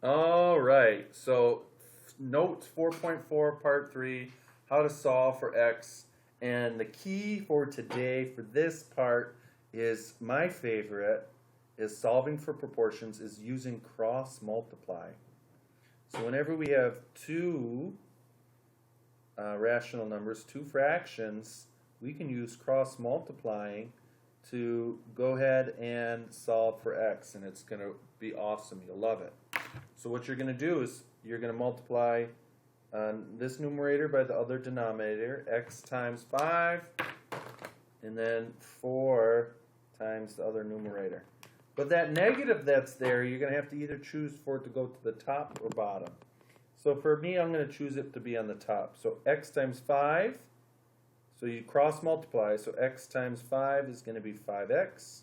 All right, so notes 4.4 part 3, how to solve for x. And the key for today for this part is my favorite is solving for proportions is using cross multiply. So whenever we have two rational numbers, two fractions, we can use cross multiplying to go ahead and solve for x, and it's going to be awesome. You'll love it. So what you're going to do is you're going to multiply this numerator by the other denominator, x times 5, and then 4 times the other numerator. But that negative that's there, you're going to have to either choose for it to go to the top or bottom. So for me, I'm going to choose it to be on the top. So x times 5, so you cross multiply, so x times 5 is going to be 5x.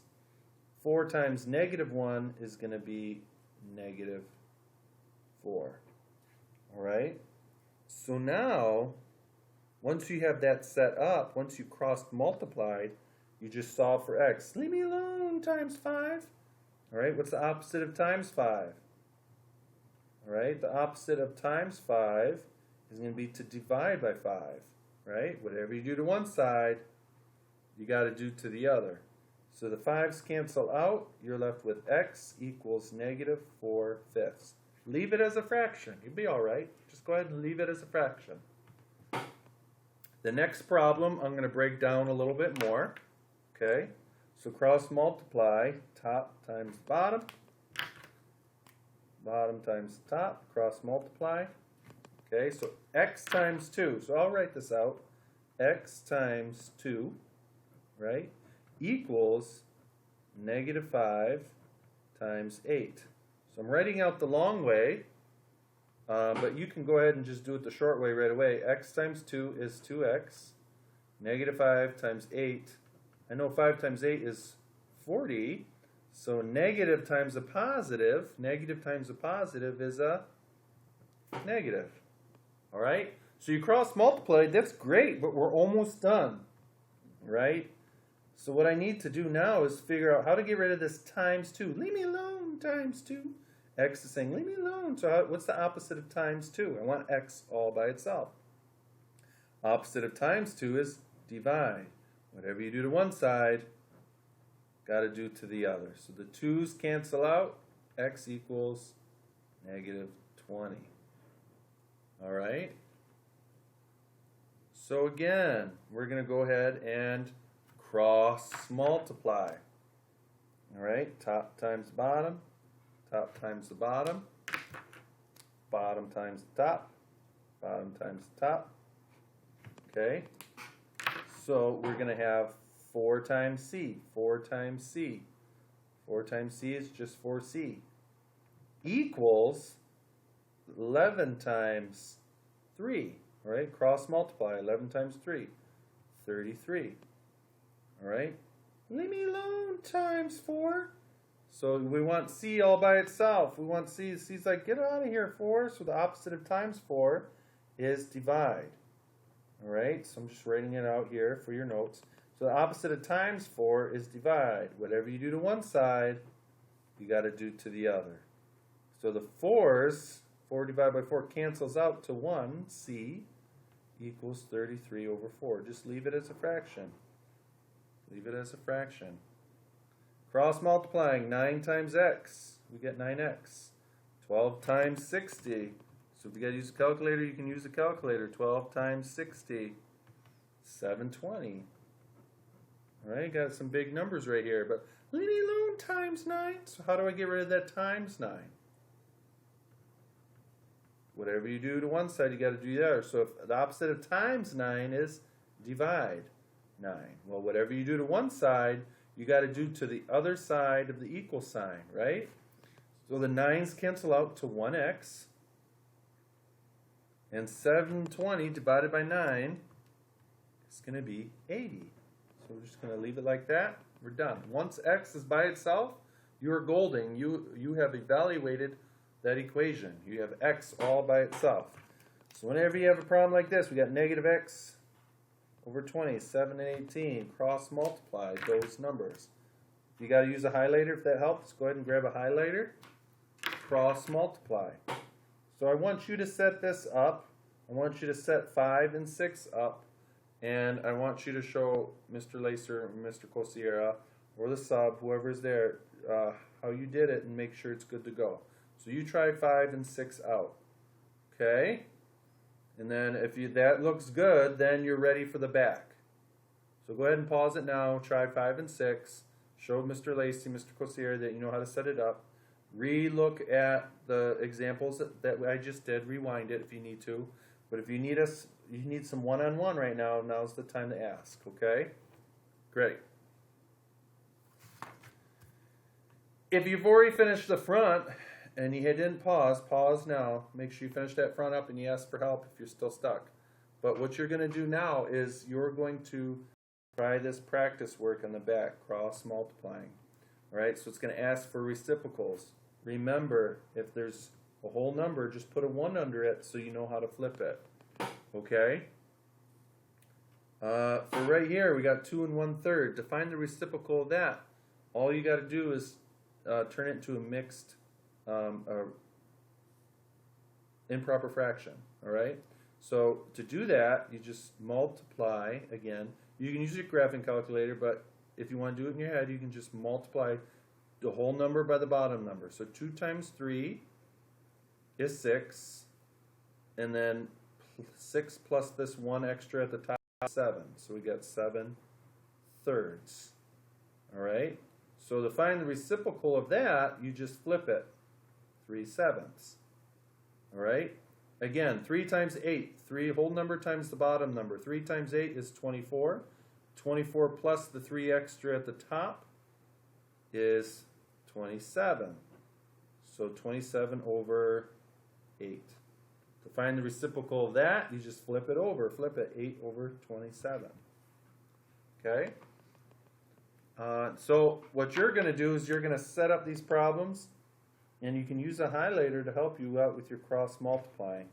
4 times negative 1 is going to be negative 4. All right? So now, once you have that set up, once you crossed multiplied, you just solve for x. Leave me alone, times 5. All right, what's the opposite of times 5? All right, the opposite of times 5 is going to be to divide by 5. Right? Whatever you do to one side, you got to do to the other. So the 5's cancel out. You're left with x equals negative 4/5. Leave it as a fraction. You'll be all right. Just go ahead and leave it as a fraction. The next problem I'm going to break down a little bit more. Okay? So cross multiply, top times bottom. Bottom times top, cross multiply. Okay, so x times 2. So I'll write this out. X times 2, right, equals negative 5 times 8. So I'm writing out the long way, but you can go ahead and just do it the short way right away. X times 2 is 2x. Negative 5 times 8. I know 5 times 8 is 40. So negative times a positive is a negative. All right? So you cross multiply, that's great, but we're almost done. Right? So what I need to do now is figure out how to get rid of this times 2. Leave me alone, times 2. X is saying, leave me alone. So what's the opposite of times 2? I want x all by itself. Opposite of times 2 is divide. Whatever you do to one side, got to do to the other. So the 2's cancel out. X equals negative 20. All right? So again, we're going to go ahead and cross multiply. All right? Top times bottom. Top times the bottom. Bottom times the top. Bottom times the top. Okay? So we're going to have 4 times c. 4 times c. 4 times c is just 4c. Equals 11 times 3. All right? Cross multiply. 11 times 3. 33. All right? Leave me alone, times 4. So we want c all by itself. We want c. C's like, get out of here, 4. So the opposite of times 4 is divide. All right? So I'm just writing it out here for your notes. So the opposite of times 4 is divide. Whatever you do to one side, you got to do to the other. So the 4's, 4 divided by 4 cancels out to 1. C equals 33 over 4. Just leave it as a fraction. Leave it as a fraction. Cross multiplying, 9 times x. We get 9x. 12 times 60. So if you got to use a calculator, you can use a calculator. 12 times 60. 720. All right, got some big numbers right here. But leave me alone, times 9. So how do I get rid of that times 9? Whatever you do to one side, you got to do the other. So if the opposite of times 9 is divide 9. Well, whatever you do to one side, you got to do to the other side of the equal sign, right? So the 9's cancel out to 1x. And 720 divided by 9 is going to be 80. So we're just going to leave it like that. We're done. Once x is by itself, you're golden. You have evaluated that equation. You have x all by itself. So whenever you have a problem like this, we got negative x over 20, 7 and 18. Cross multiply those numbers. If you got to use a highlighter, if that helps, go ahead and grab a highlighter. cross multiply. So I want you to set this up. I want you to set 5 and 6 up. And I want you to show Mr. Lacer, Mr. Cosierra, or the sub, whoever's there, how you did it and make sure it's good to go. So you try 5 and 6 out. Okay? And then if that looks good, then you're ready for the back. So go ahead and pause it now. Try 5 and 6. Show Mr. Lacey, Mr. Cosierra that you know how to set it up. Re-look at the examples that I just did. Rewind it if you need to. But if you need some one-on-one right now, now's the time to ask, okay? Great. If you've already finished the front and you didn't pause now. Make sure you finish that front up and you ask for help if you're still stuck. But what you're going to do now is you're going to try this practice work on the back, cross multiplying. All right, so it's going to ask for reciprocals. Remember, if there's a whole number, just put a 1 under it so you know how to flip it. Okay? For right here, we got 2 1/3. To find the reciprocal of that, all you got to do is turn it into a mixed improper fraction. All right? So to do that, you just multiply again. You can use your graphing calculator, but if you want to do it in your head, you can just multiply the whole number by the bottom number. So 2 times 3 is 6, and then 6 plus this 1 extra at the top is 7. So we got 7/3. All right? So to find the reciprocal of that, you just flip it. 3/7. All right? Again, 3 times 8. 3 whole number times the bottom number. 3 times 8 is 24. 24 plus the 3 extra at the top is 27. So 27/8. To find the reciprocal of that, you just flip it over. Flip it, 8/27. Okay? So what you're going to do is you're going to set up these problems, and you can use a highlighter to help you out with your cross multiplying.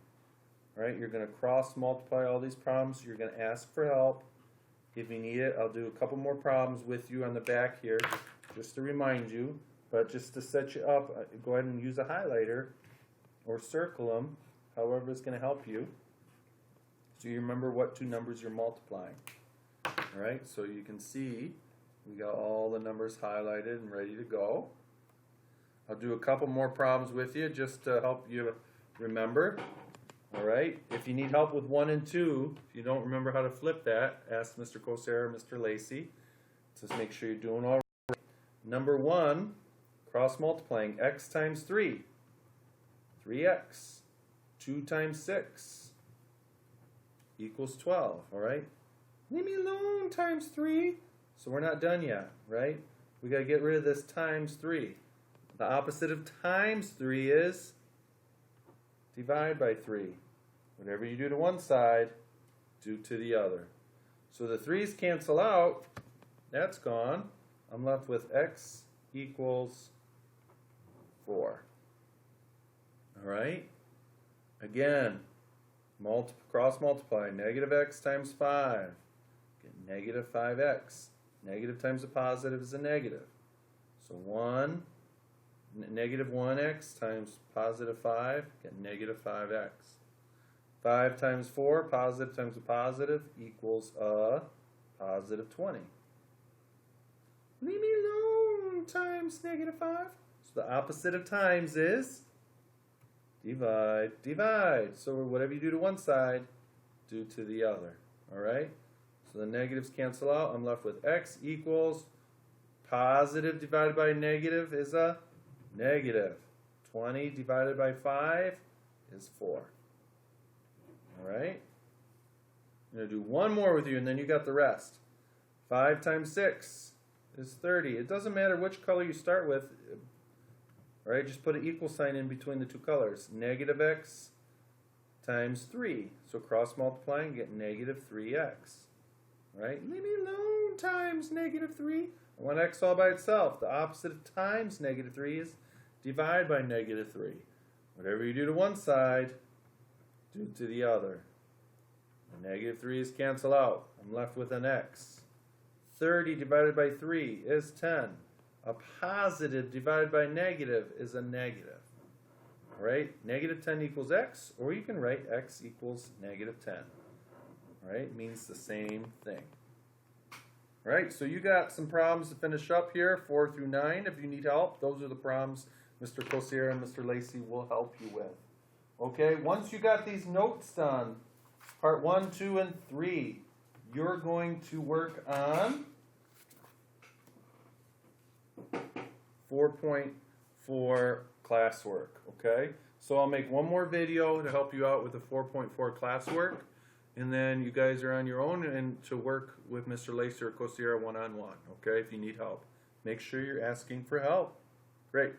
All right? You're going to cross multiply all these problems. You're going to ask for help. If you need it, I'll do a couple more problems with you on the back here, just to remind you. But just to set you up, go ahead and use a highlighter or circle them, however it's going to help you, so you remember what 2 numbers you're multiplying. All right, so you can see we got all the numbers highlighted and ready to go. I'll do a couple more problems with you just to help you remember. All right, if you need help with 1 and 2, if you don't remember how to flip that, ask Mr. Cosierra or Mr. Lacey. Just make sure you're doing all right. Number 1, cross multiplying, x times 3. 3x. 2 times 6 equals 12, all right? Leave me alone, times 3. So we're not done yet, right? We got to get rid of this times 3. The opposite of times 3 is divide by 3. Whatever you do to one side, do to the other. So the 3's cancel out. That's gone. I'm left with x equals 4. All right? Again, cross multiply. Negative x times 5. Get negative 5x. Negative times a positive is a negative. So negative 1x times positive 5, get negative 5x. 5 times 4, positive times a positive, equals a positive 20. Leave me alone, times negative 5. So the opposite of times is divide, divide. So whatever you do to one side, do to the other. All right? So the negatives cancel out. I'm left with x equals positive divided by negative is a negative. 20 divided by 5 is 4. All right? I'm going to do one more with you, and then you got the rest. 5 times 6 is 30. It doesn't matter which color you start with. All right, just put an equal sign in between the 2 colors. Negative x times 3. So cross multiplying, get negative 3x. All right? Leave me alone, times negative 3. I want x all by itself. The opposite of times negative 3 is divide by negative 3. Whatever you do to one side, do to the other. The negative 3's cancel out. I'm left with an x. 30 divided by 3 is 10. A positive divided by negative is a negative. All right, negative 10 equals x, or you can write x equals negative 10. All right, means the same thing. All right, so you got some problems to finish up here, 4 through 9. If you need help, those are the problems Mr. Kosiera and Mr. Lacey will help you with. Okay, once you got these notes done, part 1, 2, and 3, you're going to work on 4.4 classwork, okay? So I'll make one more video to help you out with the 4.4 classwork, and then you guys are on your own and to work with Mr. Lacey or Kosiera one-on-one, okay, if you need help. Make sure you're asking for help. Great.